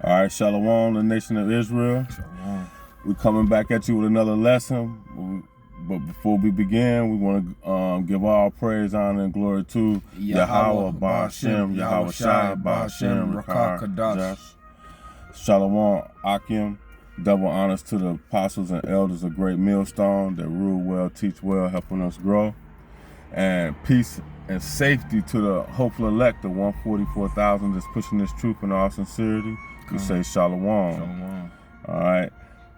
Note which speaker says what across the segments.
Speaker 1: All right, Shalom, the nation of Israel.
Speaker 2: Shalom.
Speaker 1: We're coming back at you with another lesson. But before we begin, we want to give all praise, honor, and glory to Yahweh, Ba'ashem, Yahweh Shai, Ba'ashem, Rakah, Kadash. Shalom, Akim. Double honors to the apostles and elders of Great Millstone that rule well, teach well, helping us grow. And peace and safety to the hopeful elect, the 144,000 that's pushing this truth in all sincerity. We say Shalom.
Speaker 2: Shalom.
Speaker 1: All right.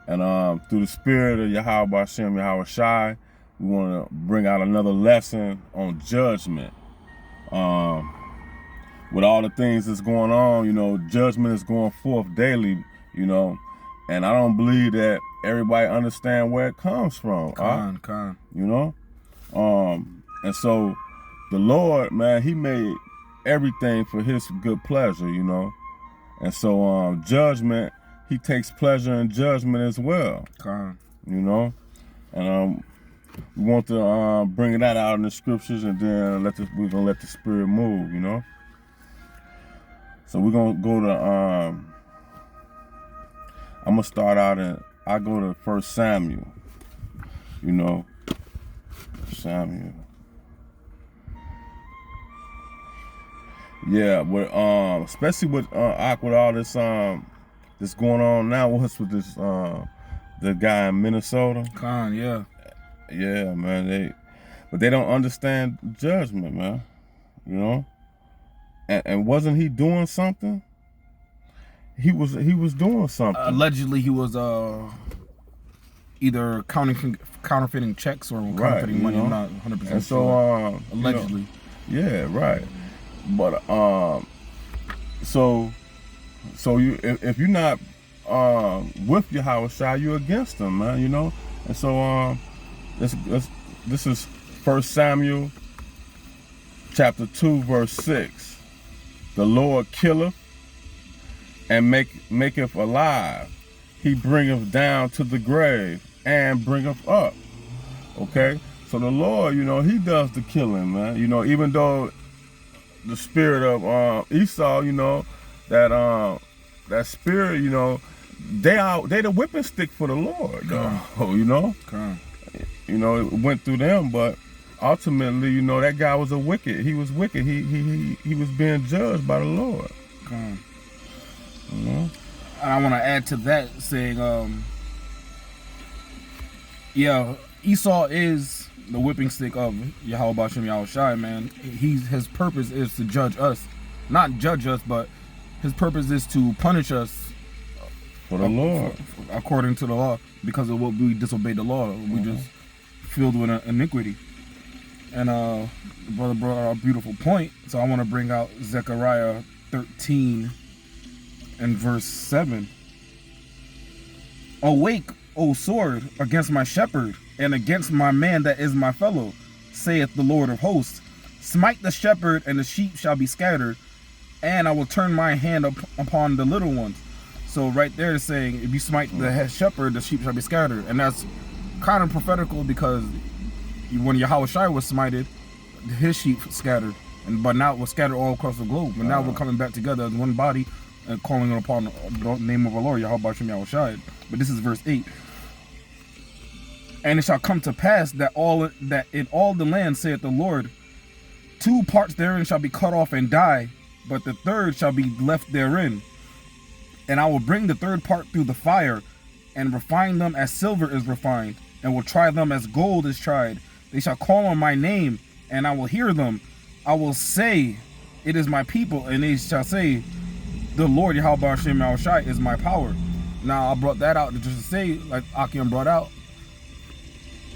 Speaker 1: And through the spirit of Yahweh Ba'ashem, Yahweh Shai, we want to bring out another lesson on judgment. With all the things that's going on, you know, judgment is going forth daily, you know, and I don't believe that everybody understand where it comes from. You know? And so the Lord, man, he made everything for his good pleasure, you know. And so judgment, he takes pleasure in judgment as well. You know? And we want to bring that out in the scriptures, and then we're gonna let the spirit move, you know. So we're gonna go to I'm gonna start out I go to 1 Samuel, you know. Samuel. Yeah, with especially with all this that's going on now. What's with this the guy in Minnesota? Yeah, man. But they don't understand judgment, man. You know, and wasn't he doing something? He was doing something.
Speaker 2: Allegedly, he was either counterfeiting checks or counterfeiting money. I'm not 100%
Speaker 1: and so,
Speaker 2: sure. Allegedly.
Speaker 1: You know, yeah, right. But so you if you're not with Yahweh Shai, you're against him, man. You know, and so this is 1 Samuel chapter 2 verse 6. The Lord killeth and maketh alive. He bringeth down to the grave and bringeth up. Okay, so the Lord, you know, he does the killing, man. You know, even though the spirit of Esau, you know, that spirit, you know, they the whipping stick for the Lord, you know. You know, it went through them, but ultimately, you know, that guy was he was wicked. He was being judged by the Lord. You know?
Speaker 2: And I want to add to that, saying, yeah, Esau is the whipping stick of Yahweh Ba'ashem Yahweh Shai, man. His purpose is to judge us, not judge us, but his purpose is to punish us
Speaker 1: for the Lord,
Speaker 2: according to the law, because of what we disobeyed the law. We just filled with iniquity. And the brother brought out a beautiful point, so I want to bring out Zechariah 13 and verse 7. Awake, O sword, against my shepherd, and against my man that is my fellow, saith the Lord of hosts. Smite the shepherd, and the sheep shall be scattered, and I will turn my hand upon the little ones. So right there is saying, if you smite the shepherd, the sheep shall be scattered. And that's kind of prophetical, because when Yahweh Shai was smited, his sheep scattered, but now it was scattered all across the globe. And now we're coming back together as one body and calling upon the name of our Lord, Yahweh Ba'ashem Yahweh Shai. But this is verse 8. And it shall come to pass that in all the land, saith the Lord, 2 parts therein shall be cut off and die, but the third shall be left therein. And I will bring the third part through the fire, and refine them as silver is refined, and will try them as gold is tried. They shall call on my name, and I will hear them. I will say, it is my people, and they shall say, the Lord Yahweh Ba'ashem Yahweh Shai is my power. Now I brought that out just to say, like Akim brought out,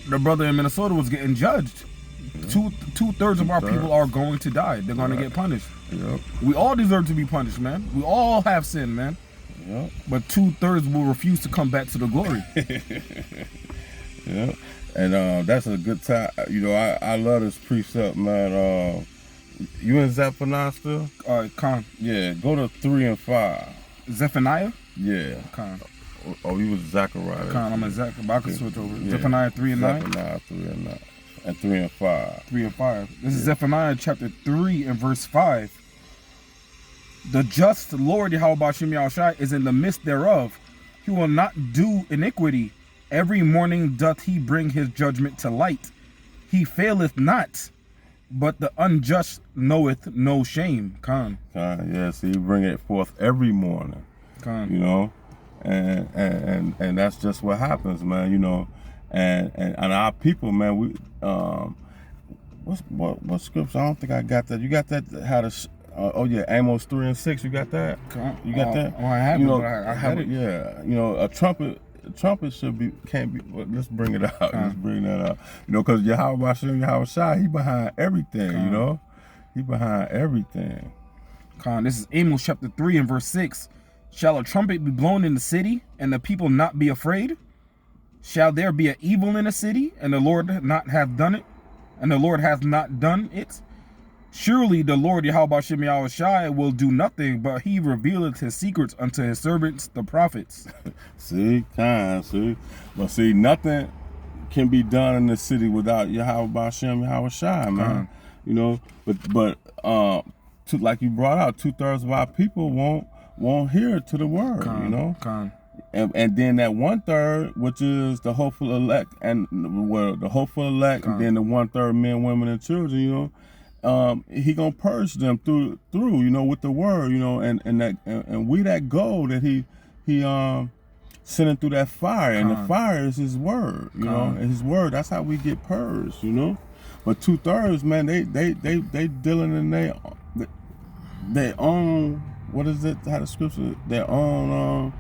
Speaker 2: the brother in Minnesota was getting judged. Two-thirds of our people are going to die. They're going to get punished. We all deserve to be punished, man. We all have sin, man. But 2/3 will refuse to come back to the glory.
Speaker 1: And that's a good time. You know, I love this precept, man. You in Zephaniah still?
Speaker 2: Khan.
Speaker 1: Yeah, go to 3 and 5.
Speaker 2: Zephaniah?
Speaker 1: Yeah.
Speaker 2: Khan.
Speaker 1: Oh, you was Zechariah.
Speaker 2: Khan, I'm in Zechariah, but I can switch over. Yeah. Zephaniah 3 and 9?
Speaker 1: Zephaniah 3 and 9. And 3 and 5.
Speaker 2: 3 and 5. This is Zephaniah chapter 3 and verse 5. The just Lord Yahweh Shem Yahushai is in the midst thereof. He will not do iniquity. Every morning doth he bring his judgment to light. He faileth not, but the unjust knoweth no shame. Khan.
Speaker 1: Yes, he bring it forth every morning.
Speaker 2: Khan.
Speaker 1: You know, and that's just what happens, man. You know, and our people, man. We what scripture? I don't think I got that. You got that? How to? Oh yeah, Amos 3 and 6. You got that? You got that?
Speaker 2: Oh, I have
Speaker 1: you
Speaker 2: it.
Speaker 1: know,
Speaker 2: I have it.
Speaker 1: Yeah, you know, a trumpet can't be. Well, let's bring it out. Let's bring that out. You know, because Yahweh Shai, he behind everything. You know, he behind everything.
Speaker 2: This is Amos chapter 3 and verse 6. Shall a trumpet be blown in the city, and the people not be afraid? Shall there be an evil in the city, and the Lord not have done it? And the Lord hath not done it? Surely the Lord Yahweh Shem Yahushai will do nothing, but he revealeth his secrets unto his servants, the prophets.
Speaker 1: See, but see, nothing can be done in the city without Yahweh Shem Yahushai, man. You know, but like you brought out, 2/3 of our people won't hear to the word, you know. And then that 1/3, which is the hopeful elect, and the hopeful elect, and then the 1/3 men, women, and children, you know. He gonna purge them through, you know, with the word, you know, and we that gold that he sending through that fire, and the fire is his word, you know, and his word. That's how we get purged, you know. But 2/3, man, they dealing in their own, what is it? How the scripture? Their own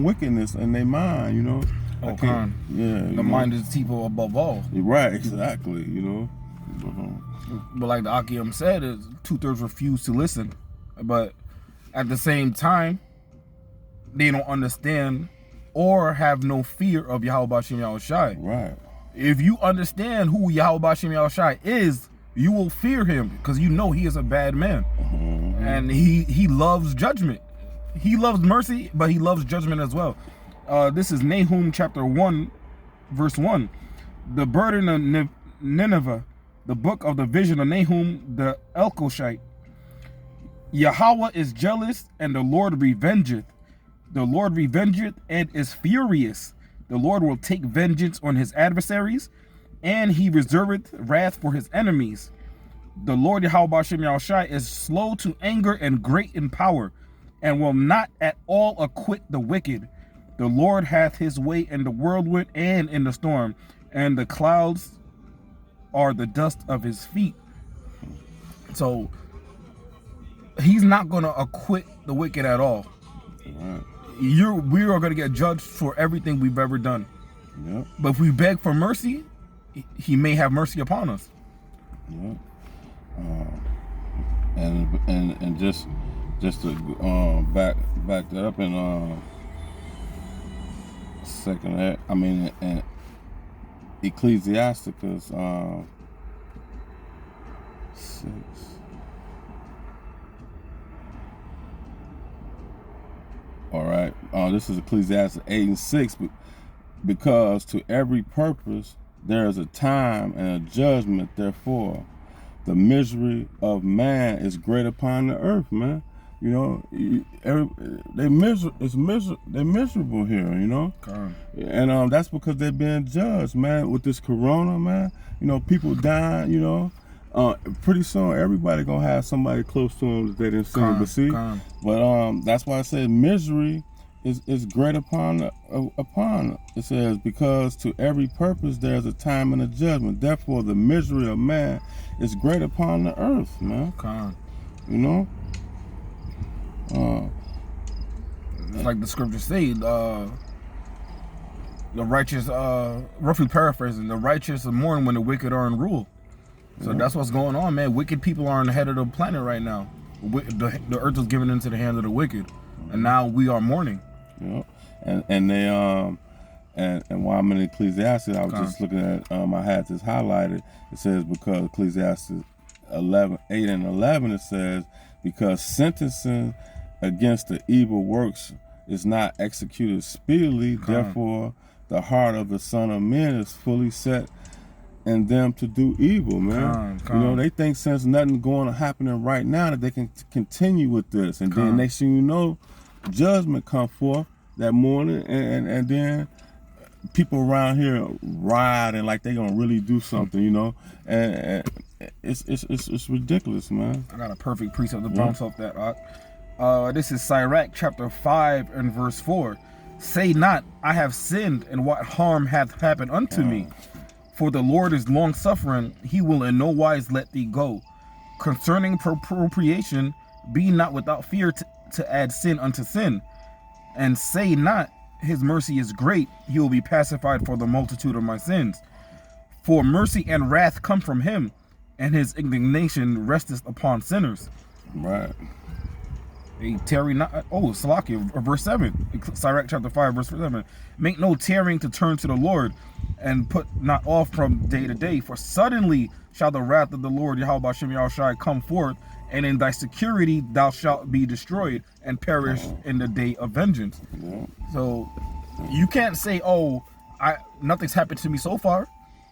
Speaker 1: wickedness in their mind, you know.
Speaker 2: The mind is people above all.
Speaker 1: Right, exactly, you know.
Speaker 2: But like the Akim said, is 2/3 refuse to listen, but at the same time, they don't understand or have no fear of Yahweh Shem Yahushai.
Speaker 1: Right.
Speaker 2: If you understand who Yahweh Shem Yahushai is, you will fear him because you know he is a bad man, and he loves judgment. He loves mercy, but he loves judgment as well. This is Nahum chapter 1, verse 1. The burden of Nineveh, the book of the vision of Nahum the Elkoshite. Yahweh is jealous, and the Lord revengeth. The Lord revengeth and is furious. The Lord will take vengeance on his adversaries, and he reserveth wrath for his enemies. The Lord Yahweh Shem Yahushai is slow to anger and great in power, and will not at all acquit the wicked. The Lord hath his way in the whirlwind and in the storm, and the clouds are the dust of his feet. So he's not going to acquit the wicked at all.
Speaker 1: Right.
Speaker 2: We are going to get judged for everything we've ever done.
Speaker 1: Yep.
Speaker 2: But if we beg for mercy, he may have mercy upon us.
Speaker 1: Yep. And just to back that up in second, I mean, and Ecclesiasticus 6. All right. This is Ecclesiastes 8 and 6. Because to every purpose there is a time and a judgment. Therefore, the misery of man is great upon the earth, man. You know, they're miserable here, you know. And that's because they're being judged, man, with this corona, man. You know, people dying, you know. Pretty soon everybody gonna have somebody close to them that they didn't see. But see, but that's why I said misery is great upon it says, because to every purpose there's a time and a judgment. Therefore the misery of man is great upon the earth, man. You know.
Speaker 2: Like the scriptures say, the righteous, roughly paraphrasing, the righteous mourn when the wicked are in rule. So that's what's going on, man. Wicked people are on the head of the planet right now. The earth was given into the hands of the wicked, and now we are mourning.
Speaker 1: Yeah, and they and while I'm in Ecclesiastes, I was just looking at I had this highlighted. It says, because Ecclesiastes 8 and 11, it says, because sentencing against the evil works is not executed speedily, therefore the heart of the Son of Man is fully set and them to do evil, man. You know, they think since nothing happening right now that they can continue with this, and then next thing you know, judgment come forth that morning, and then people around here riding like they gonna really do something, you know, and it's ridiculous, man.
Speaker 2: I got a perfect precept to bounce off that. This is Sirach chapter 5 and verse 4. Say not, I have sinned, and what harm hath happened unto me? For the Lord is long suffering, he will in no wise let thee go. Concerning appropriation, be not without fear to add sin unto sin. And say not, his mercy is great, he will be pacified for the multitude of my sins. For mercy and wrath come from him, and his indignation resteth upon sinners.
Speaker 1: Right.
Speaker 2: Tarry not. Salakia, verse 7. Sirach chapter 5, verse 7. Make no tarrying to turn to the Lord, and put not off from day to day. For suddenly shall the wrath of the Lord Yahweh Shem Yahushai come forth, and in thy security thou shalt be destroyed and perish in the day of vengeance. So you can't say, nothing's happened to me so far.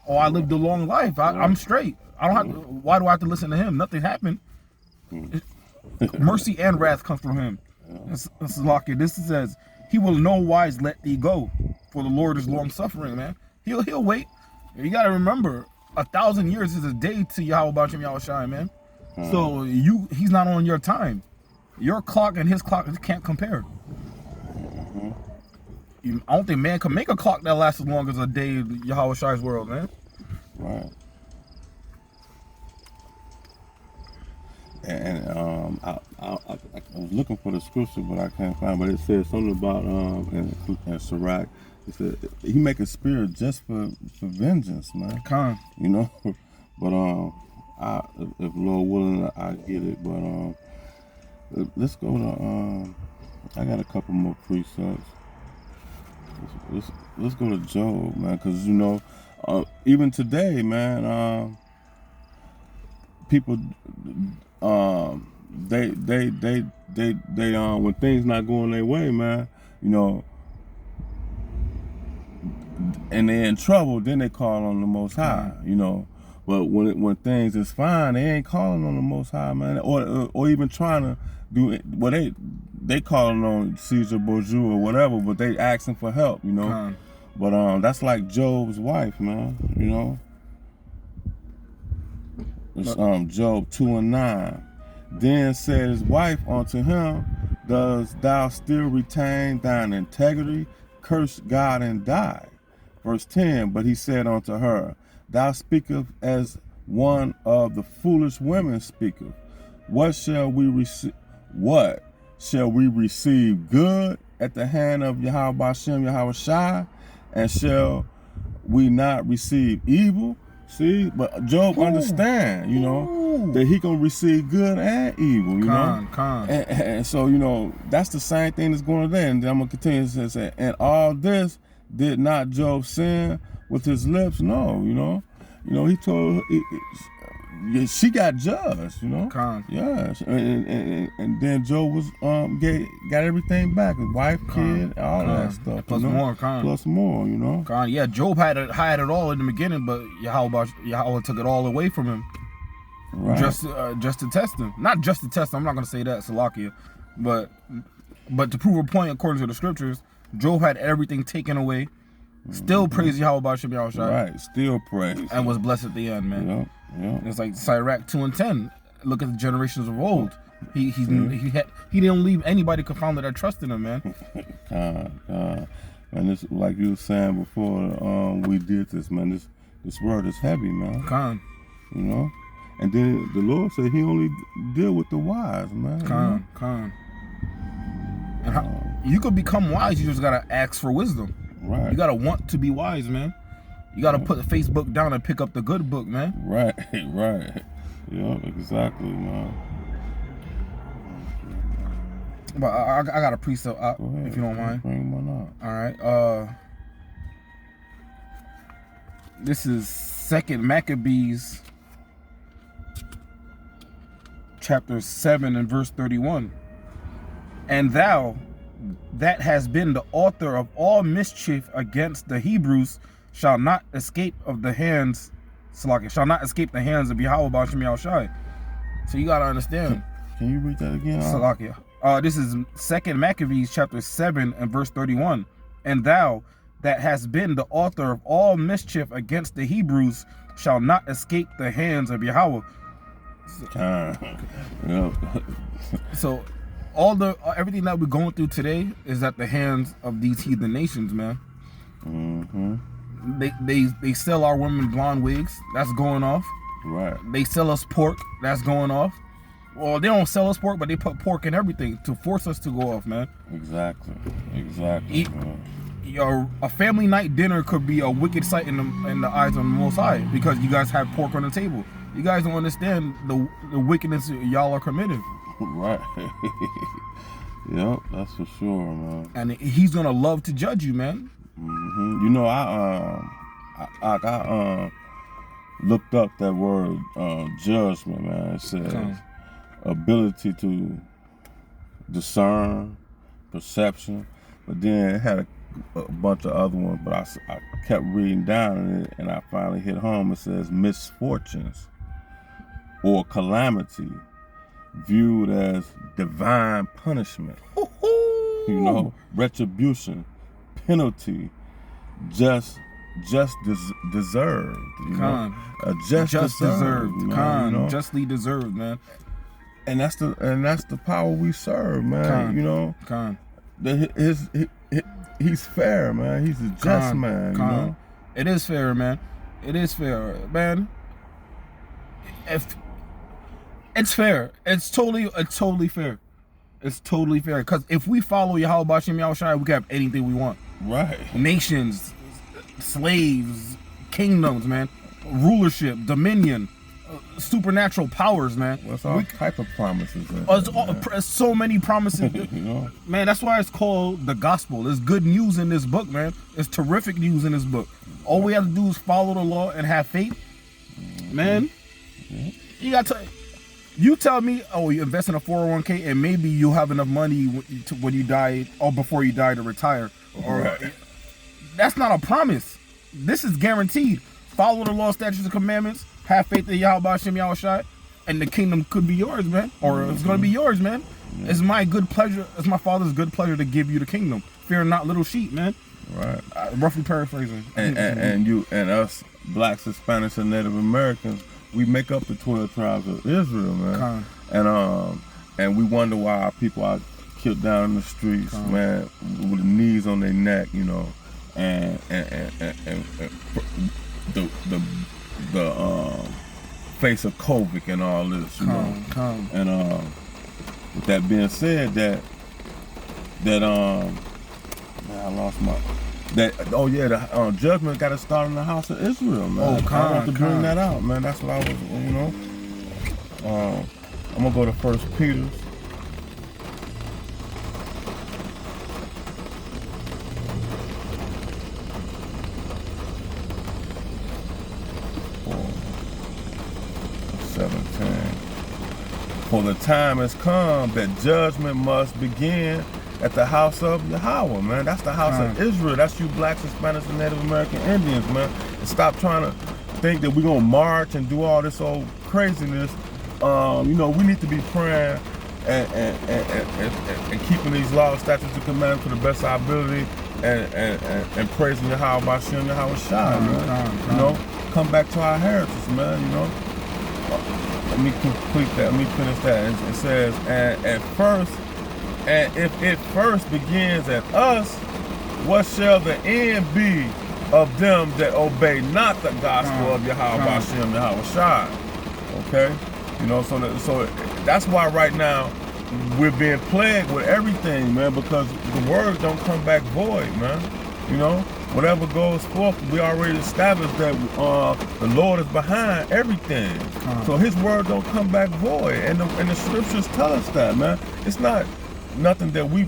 Speaker 2: I lived a long life. I'm straight. I don't have to, why do I have to listen to him? Nothing happened. Mercy and wrath come from him. This is Lockett. This says, he will no wise let thee go, for the Lord is long suffering, man. He'll wait. You gotta remember, 1,000 years is a day to Yahweh Shem Yahushai, man. So he's not on your time. Your clock and his clock can't compare. I don't think man can make a clock that lasts as long as a day in Yahweh Shai's world, man.
Speaker 1: Right. And I was looking for the scripture, but I can't find. But it says something about in Sirach. It said he make a spirit just for vengeance, man. You know, but if Lord willing, I get it. But let's go to I got a couple more precepts. Let's go to Job, man, because you know, even today, man, people. They when things not going their way, man, you know, and they're in trouble, then they call on the Most High, you know. But when things is fine, they ain't calling on the Most High, man, or even trying to do it. Well, they calling on Caesar Borgia or whatever, but they asking for help, you know. But that's like Job's wife, man, you know. It's Job 2:9. Then said his wife unto him, dost thou still retain thine integrity? Curse God and die. Verse 10. But he said unto her, thou speakest as one of the foolish women speaketh. What shall we receive? What shall we receive good at the hand of Yahweh Shem Yahushai? And shall we not receive evil? See, but Job understand, you know, that he gonna receive good and evil, you know. And so, you know, that's the same thing that's going on there. And then I'm gonna continue to say, and all this did not Job sin with his lips? No, you know, he told her, she got judged, you know. Yes, and then Job was got everything back, his wife, kid, all that stuff,
Speaker 2: plus more,
Speaker 1: plus more, you know.
Speaker 2: Yeah, Job had it all in the beginning, but Yahweh took it all away from him, right? Just to test him, not just to test him. I'm not gonna say that, Salakia, but to prove a point according to the scriptures, Job had everything taken away. Still praise Yahweh Shem Yahushai. Right, still praise. And was blessed at the end, man. Yeah. It's like Sirach 2:10. Look at the generations of old. He didn't leave anybody confounded that trusted him, man. And this, like you were saying before, we did this, man. This word is heavy, man. You know? And then the Lord said he only deal with the wise, man. And you could become wise, you just gotta ask for wisdom.
Speaker 1: Right.
Speaker 2: You gotta want to be wise, man. You gotta put the Facebook down and pick up the good book, man.
Speaker 1: Right. Yeah, exactly, man.
Speaker 2: But I got a precept up, if you don't mind.
Speaker 1: Bring one up.
Speaker 2: All right. This is 2 Maccabees, chapter 7 and verse 31. And thou, that has been the author of all mischief against the Hebrews, shall not escape of the hands, Salaki, shall not escape the hands of Yahweh Bashim Yahushai. So you gotta understand.
Speaker 1: Can you read that again?
Speaker 2: Salakia. This is 2 Maccabees chapter 7 and verse 31. And thou that hast been the author of all mischief against the Hebrews shall not escape the hands of Yahweh. So everything that we're going through today is at the hands of these heathen nations, man. They sell our women blonde wigs. That's going off.
Speaker 1: Right.
Speaker 2: They sell us pork. That's going off. Well, they don't sell us pork, but they put pork in everything to force us to go off, man.
Speaker 1: Exactly.
Speaker 2: A family night dinner could be a wicked sight in the eyes of the Most High because you guys have pork on the table. You guys don't understand the wickedness y'all are committing.
Speaker 1: Right. Yep, that's for sure, man.
Speaker 2: And he's gonna love to judge you, man.
Speaker 1: You know, I looked up that word judgment, man. It says ability to discern, perception, but then it had a bunch of other ones, but I kept reading down it, and I finally hit home. It says misfortunes or calamity viewed as divine punishment. You know, retribution, penalty, just deserved. You know? Just deserved. Man, you know?
Speaker 2: Justly deserved, man.
Speaker 1: And that's the power we serve, man. You know, he's fair, man. He's a just man. You know?
Speaker 2: It is fair, man. It is fair, man. If it's fair, it's totally fair. It's totally fair. Because if we follow Yahweh Bashim Yahushai, we can have anything we want.
Speaker 1: Right.
Speaker 2: Nations, slaves, kingdoms, man, rulership, dominion, supernatural powers, man.
Speaker 1: Well, it's all type of promises.
Speaker 2: So many promises.
Speaker 1: You know?
Speaker 2: Man, that's why it's called the gospel. There's good news in this book, man. There's terrific news in this book. All we have to do is follow the law and have faith. Man, you got to... You tell me, oh, you invest in a 401k and maybe you'll have enough money when you die or before you die to retire.
Speaker 1: Right.
Speaker 2: That's not a promise. This is guaranteed. Follow the law, statutes, and commandments. Have faith in Yahweh Hashem Yahushai, and the kingdom could be yours, man. Or it's going to be yours, man. It's my good pleasure. It's my Father's good pleasure to give you the kingdom. Fear not, little sheep, man.
Speaker 1: Right.
Speaker 2: Roughly paraphrasing.
Speaker 1: And you and us, blacks, Hispanics, and Native Americans, we make up the 12 tribes of Israel, man. And we wonder why our people are killed down in the streets, man, with the knees on their neck, you know, and the face of COVID and all this, you know. And with that being said, that man, I lost my. The judgment got to start in the house of Israel, man. I want to bring that out, man. That's what I was, you know. I'm gonna go to 1 Peter. For the time has come that judgment must begin at the house of Yahweh, man. That's the house of Israel. That's you blacks, Hispanics, and Native American Indians, man. And stop trying to think that we're going to march and do all this old craziness. You know, we need to be praying and keeping these laws, statutes, and commandments to the best of our ability and praising Yahweh by Shem Yahweh Shai, man. You know, come back to our heritage, man, you know. Let me complete that. Let me finish that. It says, and if it first begins at us, what shall the end be of them that obey not the gospel of Yahweh Hashem Yahweh Shai? Okay, you know, so that's why right now we're being plagued with everything, man, because the word don't come back void, man. You know, whatever goes forth, we already established that the Lord is behind everything. So His word don't come back void, and the scriptures tell us that, man. It's not nothing that we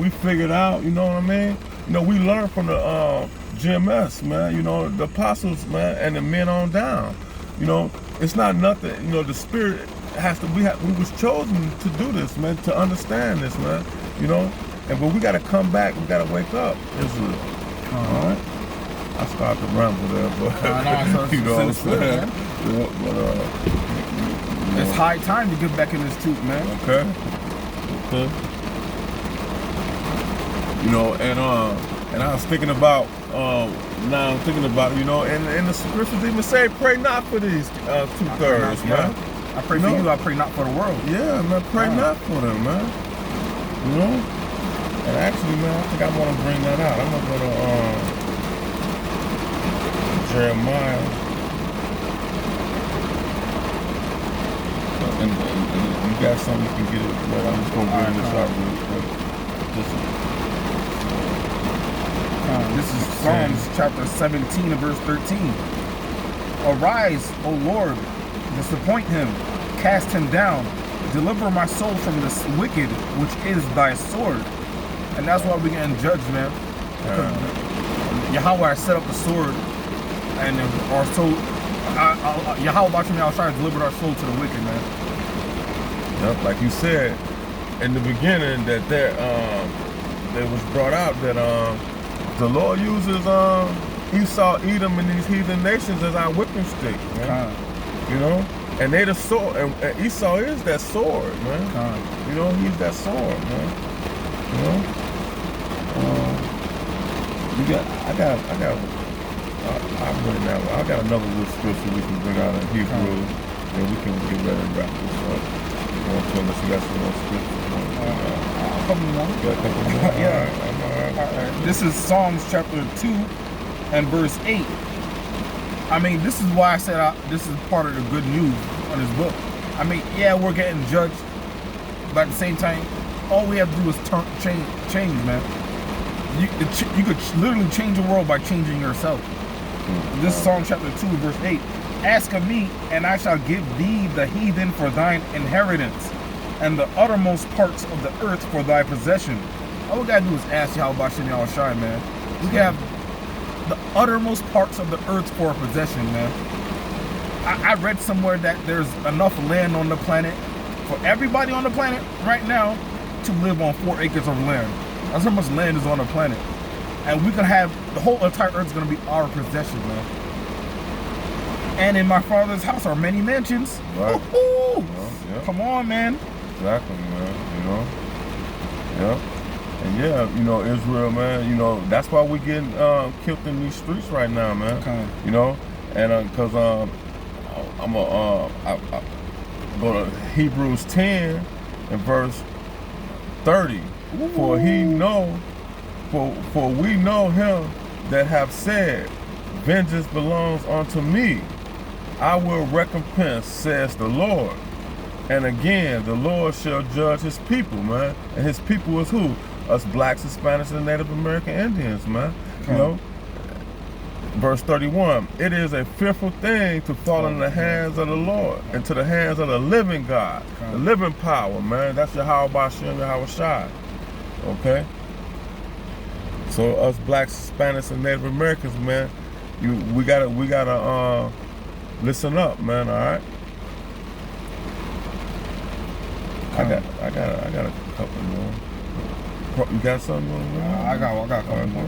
Speaker 1: figured out. You know what I mean? You know, we learned from the GMS, man. You know, the apostles, man, and the men on down. You know, it's not nothing. You know, the Spirit has to. We was chosen to do this, man, to understand this, man. You know, but we got to come back. We got to wake up, Israel. All right. I started to ramble there, but you know what I'm saying?
Speaker 2: It's high time to get back in this truth, man.
Speaker 1: Okay. You know, and I was thinking about now I'm thinking about, you know, and the scriptures even say, pray not for these 2/3, man.
Speaker 2: I pray for you, I pray not for the world.
Speaker 1: Yeah, man, pray not for them, man. You know? And actually, man, I think I want to bring that out. I'm going to go to Jeremiah. And you got something you can get it, but I'm just going to bring this out really quick.
Speaker 2: This is Psalms chapter 17 and verse 13. Arise, O Lord, disappoint him, cast him down, deliver my soul from this wicked, which is thy sword. And that's why we're getting judged, man. Yahweh set up the sword, and our soul, Yahweh Hamashiach delivered our soul to the wicked, man.
Speaker 1: Yep, like you said in the beginning, that there was brought out that the Lord uses Esau, Edom, and these heathen nations as our whipping stick, man. You know, and they the sword, and Esau is that sword, man. You know, he's that sword, man. You know, I got another little scripture we can bring out in Hebrew, and we can get ready and wrap this up. Unless you got some more scripture.
Speaker 2: A couple more. Yeah. This is Psalms chapter 2 and verse 8. I mean, this is why I said this is part of the good news on this book. I mean, yeah, we're getting judged, but at the same time, all we have to do is change, man. You could literally change the world by changing yourself. This is Psalm chapter 2, verse 8. Ask of me, and I shall give thee the heathen for thine inheritance, and the uttermost parts of the earth for thy possession. All we gotta do is ask Yahweh Hamashiach, man. We can have the uttermost parts of the earth for a possession, man. I read somewhere that there's enough land on the planet for everybody on the planet right now to live on 4 acres of land. That's how much land is on the planet. And we could have, the whole entire earth is gonna be our possession, man. And in my father's house are many mansions.
Speaker 1: Right.
Speaker 2: Yeah. Come on, man.
Speaker 1: Exactly, man. You know? Yeah. And yeah, you know, Israel, man, you know, that's why we're getting killed in these streets right now, man. You know? And because I'm I go to Hebrews 10 and verse 30. For we know him that have said, vengeance belongs unto me. I will recompense, says the Lord. And again, the Lord shall judge his people, man. And his people is who? Us blacks, Hispanics, and Native American Indians, man. You know? Verse 31, it is a fearful thing to fall in the hands of the Lord, into the hands of the living God, the living power, man. That's Yahweh Bashim, Yahweh Shai. Okay? So us blacks, Hispanics, and Native Americans, man, we gotta listen up, man. All right. I got a couple more. You got something?
Speaker 2: I got a couple more.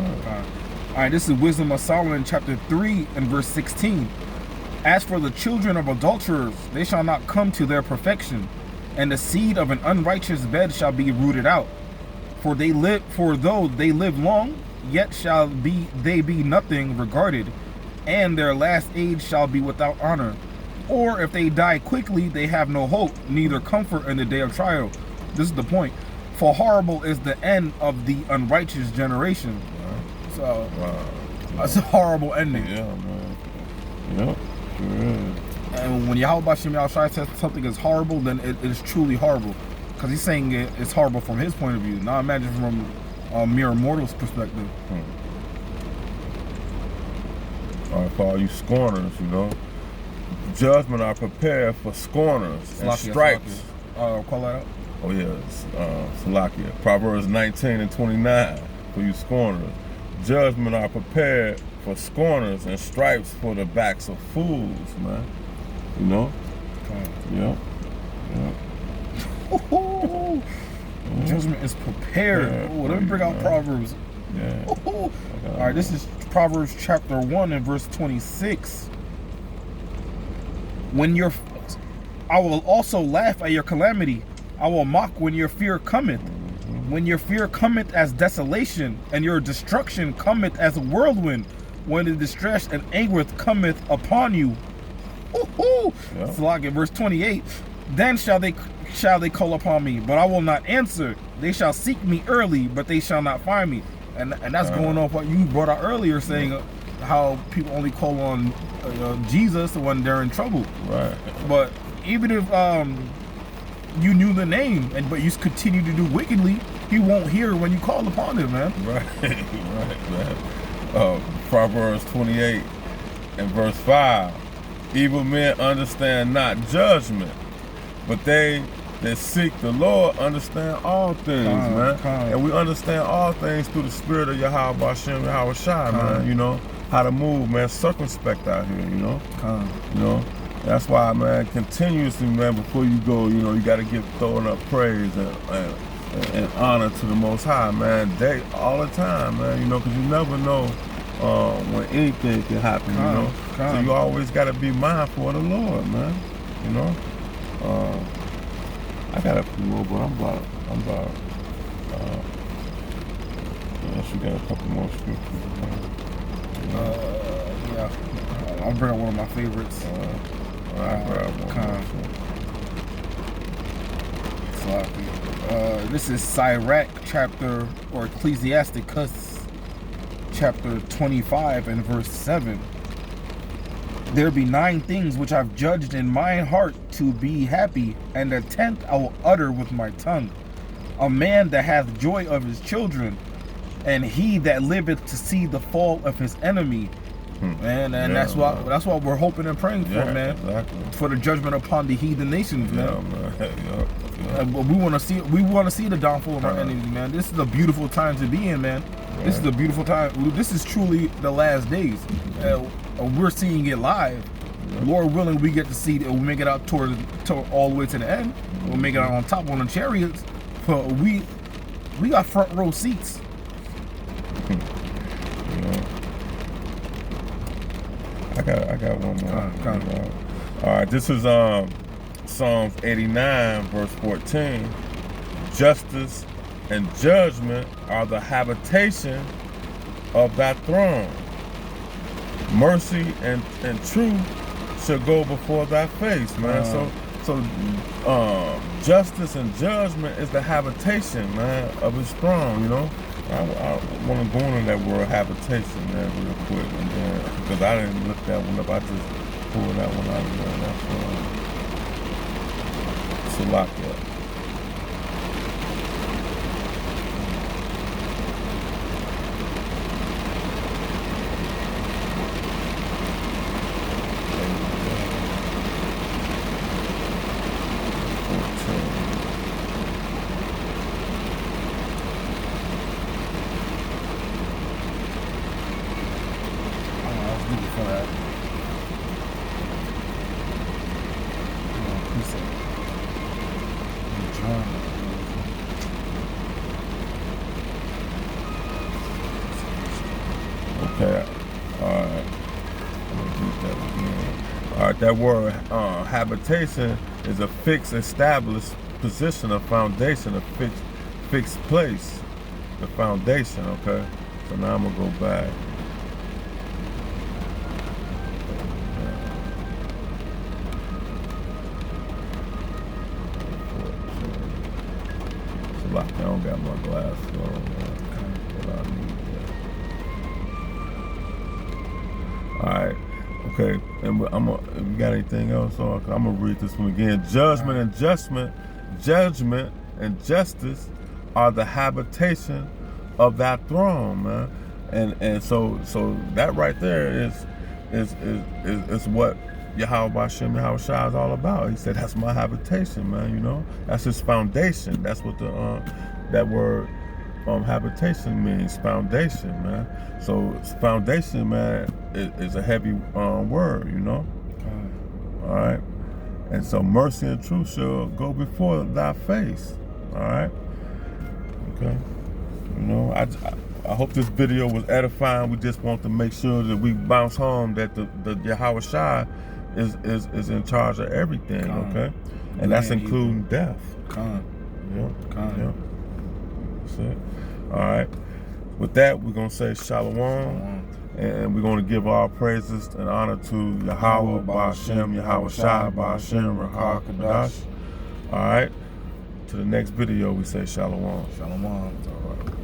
Speaker 2: All right, this is Wisdom of Solomon, chapter 3 and verse 16. As for the children of adulterers, they shall not come to their perfection, and the seed of an unrighteous bed shall be rooted out. For though they live long, yet shall they be nothing regarded, and their last age shall be without honor. Or if they die quickly, they have no hope, neither comfort in the day of trial. This is the point. For horrible is the end of the unrighteous generation. So, that's a horrible ending.
Speaker 1: Yeah, man. Yep, sure is.
Speaker 2: And when Yahweh Bashim says something is horrible, then it is truly horrible. Because he's saying it's horrible from his point of view. Now imagine from a mere mortal's perspective.
Speaker 1: All right, for all you scorners, you know, judgment are prepared for scorners and stripes.
Speaker 2: Call that out.
Speaker 1: Oh yeah, Salakia. Proverbs 19 and 29 for you scorners. Judgment are prepared for scorners and stripes for the backs of fools, man. You know? Yep.
Speaker 2: Judgment is prepared. Let me bring out Proverbs.
Speaker 1: Yeah.
Speaker 2: All right, this is Proverbs chapter 1 and verse 26. I will also laugh at your calamity. I will mock when your fear cometh. When your fear cometh as desolation, and your destruction cometh as a whirlwind, when the distress and anguish cometh upon you. It's like in verse 28. Then shall they call upon me, but I will not answer. They shall seek me early, but they shall not find me. And that's going off what you brought out earlier, saying how people only call on Jesus when they're in trouble.
Speaker 1: Right.
Speaker 2: But even if you knew the name, but you continue to do wickedly, he won't hear when you call upon him, man.
Speaker 1: Right, man. Proverbs 28 and verse 5. Evil men understand not judgment, but they that seek the Lord understand all things, man. And we understand all things through the spirit of Yahweh Shem Yahweh Shai, man. You know, how to move, man, circumspect out here, you know. You know. That's why, man, continuously, man, before you go, you know, you got to give throwing up praise and honor to the Most High, man, all the time, man, you know, because you never know when anything can happen, you know. So you always got to be mindful of the Lord, man, you know. I got a few more, but I'm about unless you got a couple more scriptures, man.
Speaker 2: Yeah, I'll bring up one of my favorites. This is Sirach chapter, or Ecclesiasticus chapter 25 and verse 7. There be 9 things which I've judged in mine heart to be happy, and the 10th I will utter with my tongue. A man that hath joy of his children, and he that liveth to see the fall of his enemy. Man, and that's what we're hoping and praying for, man.
Speaker 1: Exactly.
Speaker 2: For the judgment upon the heathen nations, man.
Speaker 1: Man.
Speaker 2: We want to see the downfall of our enemies, man. This is a beautiful time to be in, man. Right. This is a beautiful time. This is truly the last days. We're seeing it live. Lord willing, we get to see it. We'll make it out toward all the way to the end. We'll make it out on top on the chariots. But we got front row seats.
Speaker 1: I got one more. All right, this is Psalms 89 verse 14. Justice and judgment are the habitation of thy throne. Mercy and truth shall go before thy face, man. So justice and judgment is the habitation, man, of his throne, you know. I want to go into that word habitation, man, real quick, and then, because I didn't look that one up. I just pulled that one out, man. That's Salakia. Okay, alright. I'm gonna read that again. Alright, that word habitation is a fixed, established position, a foundation, a fixed place. The foundation, okay? So now I'm gonna go back. I don't got my glasses on, man. But I need that. Alright, okay. And if you got anything else on, I'm gonna read this one again. Judgment and justice are the habitation of thy throne, man. And so that right there is what Yahweh Shem Yahweh Shai is all about. He said, that's my habitation, man, you know? That's his foundation. That's what that word habitation means, foundation, man. So foundation, man, is a heavy word, you know? All right? And so mercy and truth shall go before thy face, all right? Okay? You know, I I hope this video was edifying. We just want to make sure that we bounce home that the Yahawashi is in charge of everything, okay? And that's including death. Yeah. That's it. All right. With that, we're going to say Shalom. And we're going to give our praises and honor to Yahweh, Ba'ashem, Yahawashi, Ba'ashem, Rahar, Kadash. All right. To the next video, we say Shalom.
Speaker 2: Shalom.
Speaker 1: All right.